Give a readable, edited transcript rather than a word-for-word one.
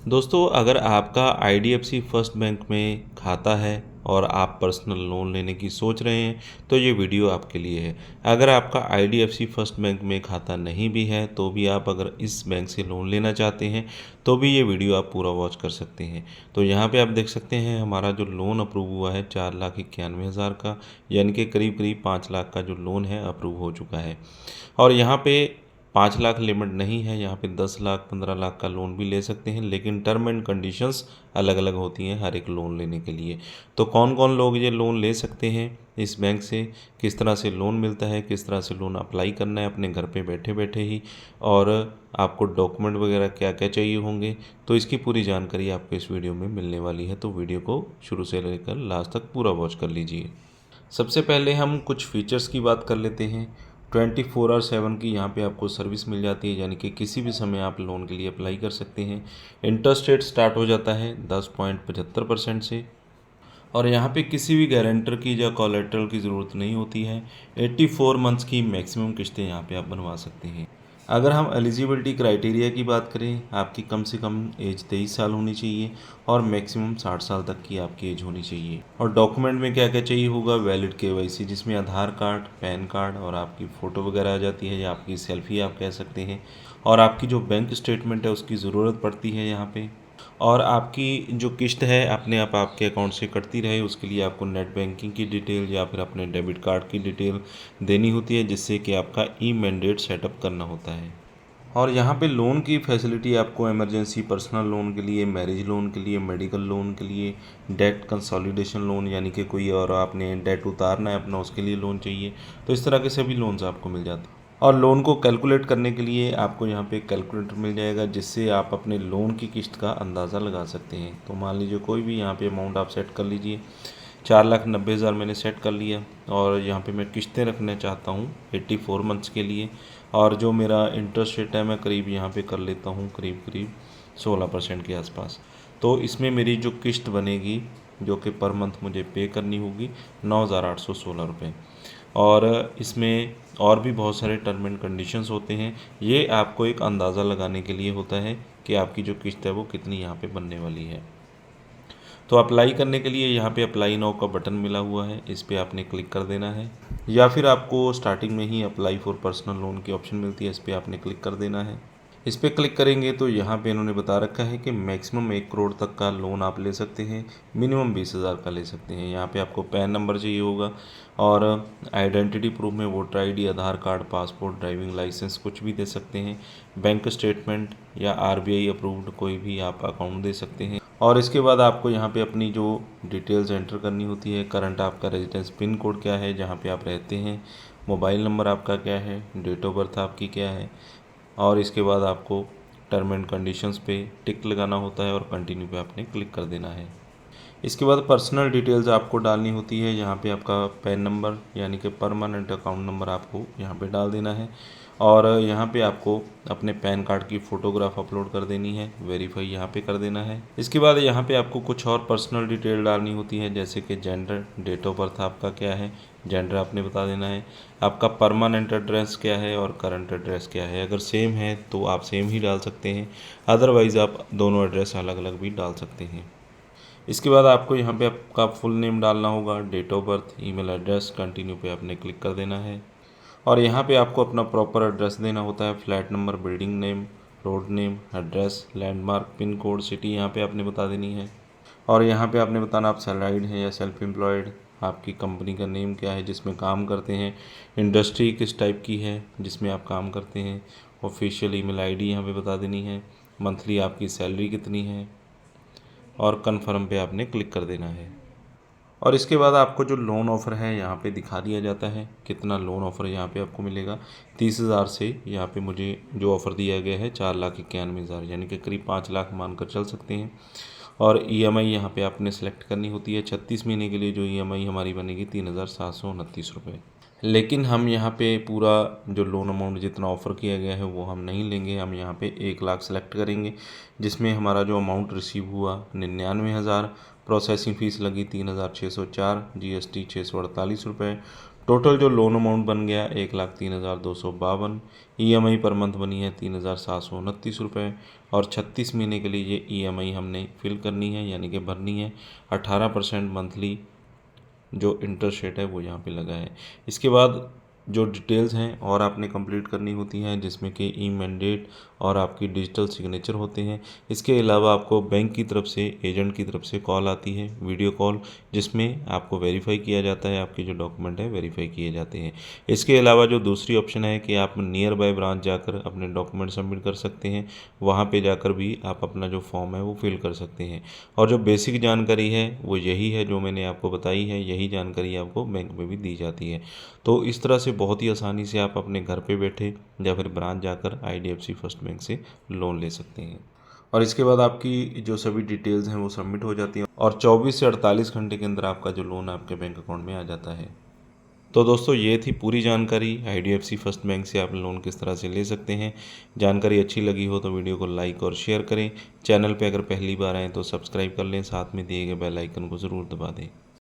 दोस्तों, अगर आपका आईडीएफसी फर्स्ट बैंक में खाता है और आप पर्सनल लोन लेने की सोच रहे हैं तो ये वीडियो आपके लिए है। अगर आपका आईडीएफसी फर्स्ट बैंक में खाता नहीं भी है तो भी आप अगर इस बैंक से लोन लेना चाहते हैं तो भी ये वीडियो आप पूरा वॉच कर सकते हैं। तो यहाँ पे आप देख सकते हैं हमारा जो लोन अप्रूव हुआ है 4,91,000 का, यानी कि करीब करीब 5 लाख का जो लोन है अप्रूव हो चुका है। और यहाँ पे 5 लाख लिमिट नहीं है, यहाँ पे 10 लाख 15 लाख का लोन भी ले सकते हैं, लेकिन टर्म एंड कंडीशंस अलग अलग होती हैं हर एक लोन लेने के लिए। तो कौन कौन लोग ये लोन ले सकते हैं इस बैंक से, किस तरह से लोन मिलता है, किस तरह से लोन अप्लाई करना है अपने घर पे बैठे बैठे ही, और आपको डॉक्यूमेंट वगैरह क्या क्या चाहिए होंगे, तो इसकी पूरी जानकारी आपको इस वीडियो में मिलने वाली है। तो वीडियो को शुरू से लेकर लास्ट तक पूरा वॉच कर लीजिए। सबसे पहले हम कुछ फीचर्स की बात कर लेते हैं। 24/7 की यहाँ पे आपको सर्विस मिल जाती है, यानी कि किसी भी समय आप लोन के लिए अप्लाई कर सकते हैं। इंटरेस्ट रेट स्टार्ट हो जाता है 10.75% से, और यहाँ पे किसी भी गारंटर की या कोलेटरल की ज़रूरत नहीं होती है। 84 मंथ्स की मैक्सिमम किस्तें यहाँ पे आप बनवा सकते हैं। अगर हम एलिजिबिलिटी क्राइटेरिया की बात करें, आपकी कम से कम एज 23 साल होनी चाहिए और मैक्सिमम 60 साल तक की आपकी एज होनी चाहिए। और डॉक्यूमेंट में क्या क्या चाहिए होगा, वैलिड केवाईसी जिसमें आधार कार्ड, पैन कार्ड और आपकी फ़ोटो वगैरह आ जाती है, या आपकी सेल्फी आप कह सकते हैं, और आपकी जो बैंक स्टेटमेंट है उसकी ज़रूरत पड़ती है यहाँ पे। और आपकी जो किस्त है अपने आप आपके अकाउंट से कटती रहे, उसके लिए आपको नेट बैंकिंग की डिटेल या फिर अपने डेबिट कार्ड की डिटेल देनी होती है, जिससे कि आपका ई मैंडेट सेटअप करना होता है। और यहाँ पे लोन की फैसिलिटी आपको इमरजेंसी पर्सनल लोन के लिए, मैरिज लोन के लिए, मेडिकल लोन के लिए, डेट कंसोलिडेशन लोन यानी कि कोई और आपने डेट उतारना है अपना उसके लिए लोन चाहिए, तो इस तरह के सभी लोन्स आपको मिल जाते हैं। और लोन को कैलकुलेट करने के लिए आपको यहाँ पे कैलकुलेटर मिल जाएगा, जिससे आप अपने लोन की किस्त का अंदाज़ा लगा सकते हैं। तो मान लीजिए कोई भी यहाँ पे अमाउंट आप सेट कर लीजिए। 4,90,000 मैंने सेट कर लिया, और यहाँ पे मैं किस्तें रखना चाहता हूँ 84 मंथ्स के लिए, और जो मेरा इंटरेस्ट रेट है मैं करीब यहाँ पे कर लेता हूँ करीब करीब 16% के आसपास। तो इसमें मेरी जो किस्त बनेगी, जो कि पर मंथ मुझे पे करनी होगी, 9,816 रुपये। और इसमें और भी बहुत सारे टर्म एंड कंडीशंस होते हैं। ये आपको एक अंदाज़ा लगाने के लिए होता है कि आपकी जो किस्त है वो कितनी यहाँ पे बनने वाली है। तो अप्लाई करने के लिए यहाँ पे अप्लाई नाउ का बटन मिला हुआ है, इस पर आपने क्लिक कर देना है, या फिर आपको स्टार्टिंग में ही अप्लाई फॉर पर्सनल लोन की ऑप्शन मिलती है, इस पर आपने क्लिक कर देना है। इस पर क्लिक करेंगे तो यहाँ पे इन्होंने बता रखा है कि मैक्सिमम 1 करोड़ तक का लोन आप ले सकते हैं, मिनिमम 20,000 का ले सकते हैं। यहाँ पे आपको पैन नंबर चाहिए होगा, और आइडेंटिटी प्रूफ में वोटर आईडी, आधार कार्ड, पासपोर्ट, ड्राइविंग लाइसेंस कुछ भी दे सकते हैं। बैंक स्टेटमेंट या आरबीआई अप्रूव्ड कोई भी आप अकाउंट दे सकते हैं। और इसके बाद आपको यहाँ पे अपनी जो डिटेल्स एंटर करनी होती है, करंट आपका रेजिडेंस पिन कोड क्या है जहाँ पे आप रहते हैं, मोबाइल नंबर आपका क्या है, डेट ऑफ बर्थ आपकी क्या है, और इसके बाद आपको टर्म एंड कंडीशंस पे टिक लगाना होता है और कंटिन्यू पे आपने क्लिक कर देना है। इसके बाद पर्सनल डिटेल्स आपको डालनी होती है, यहाँ पे आपका पैन नंबर यानी कि परमानेंट अकाउंट नंबर आपको यहाँ पे डाल देना है, और यहाँ पे आपको अपने पैन कार्ड की फ़ोटोग्राफ अपलोड कर देनी है, वेरीफाई यहाँ पे कर देना है। इसके बाद यहाँ पे आपको कुछ और पर्सनल डिटेल डालनी होती है, जैसे कि जेंडर, डेट ऑफ बर्थ आपका क्या है, जेंडर आपने बता देना है, आपका परमानेंट एड्रेस क्या है और करंट एड्रेस क्या है। अगर सेम है तो आप सेम ही डाल सकते हैं, अदरवाइज़ आप दोनों एड्रेस अलग अलग भी डाल सकते हैं। इसके बाद आपको यहाँ पे आपका फुल नेम डालना होगा, date of birth, email address, continue पे आपने क्लिक कर देना है। और यहाँ पे आपको अपना प्रॉपर एड्रेस देना होता है, flat number, building name, road name, address, landmark, pin code, city यहाँ पे आपने बता देनी है। और यहाँ पे आपने बताना आप सैलरीड हैं या सेल्फ एम्प्लॉयड, आपकी कंपनी का नेम क्या है जिसमें काम करते हैं, इंडस्ट्री किस टाइप की है जिसमें आप काम करते हैं, ऑफिशियल ईमेल आईडी यहाँ पे बता देनी है, मंथली आपकी सैलरी कितनी है, और कन्फर्म पे आपने क्लिक कर देना है। और इसके बाद आपको जो लोन ऑफ़र है यहाँ पे दिखा दिया जाता है, कितना लोन ऑफ़र यहाँ पे आपको मिलेगा। 30,000 से यहाँ पे मुझे जो ऑफ़र दिया गया है 4,91,000, यानी कि करीब 5 लाख मानकर चल सकते हैं। और ईएमआई यहाँ पे आपने सेलेक्ट करनी होती है। 36 महीने के लिए जो ईएमआई हमारी बनेगी 3,729 रुपये। लेकिन हम यहाँ पे पूरा जो लोन अमाउंट जितना ऑफ़र किया गया है वो हम नहीं लेंगे, हम यहाँ पे 1 लाख सेलेक्ट करेंगे, जिसमें हमारा जो अमाउंट रिसीव हुआ 99,000, प्रोसेसिंग फ़ीस लगी 3,604, जीएसटी 648 रुपये, टोटल जो लोन अमाउंट बन गया 1,03,252। ईएमआई पर मंथ बनी है 3,729 रुपये और 36 महीने के लिए ये ईएमआई हमने फिल करनी है, यानी कि भरनी है। 18% मंथली जो इंटरेस्ट रेट है वो यहाँ पे लगा है। इसके बाद जो डिटेल्स हैं और आपने कंप्लीट करनी होती हैं, जिसमें कि ई मैंडेट और आपकी डिजिटल सिग्नेचर होते हैं। इसके अलावा आपको बैंक की तरफ से, एजेंट की तरफ से कॉल आती है, वीडियो कॉल, जिसमें आपको वेरीफाई किया जाता है, आपके जो डॉक्यूमेंट है वेरीफाई किए जाते हैं। इसके अलावा जो दूसरी ऑप्शन है कि आप नियर बाय ब्रांच जाकर अपने डॉक्यूमेंट सबमिट कर सकते हैं। वहाँ पे जाकर भी आप अपना जो फॉर्म है वो फिल कर सकते हैं। और जो बेसिक जानकारी है वो यही है जो मैंने आपको बताई है, यही जानकारी आपको बैंक में भी दी जाती है। तो इस तरह से बहुत ही आसानी से आप अपने घर पे बैठे या फिर ब्रांच जाकर आईडीएफसी फर्स्ट बैंक से लोन ले सकते हैं। और इसके बाद आपकी जो सभी डिटेल्स हैं वो सबमिट हो जाती हैं और 24 से 48 घंटे के अंदर आपका जो लोन आपके बैंक अकाउंट में आ जाता है। तो दोस्तों ये थी पूरी जानकारी, आईडीएफसी फर्स्ट बैंक से आप लोन किस तरह से ले सकते हैं। जानकारी अच्छी लगी हो तो वीडियो को लाइक और शेयर करें। चैनल पे अगर पहली बार आएँ तो सब्सक्राइब कर लें, साथ में दिए गए बेल आइकन को ज़रूर दबा दें।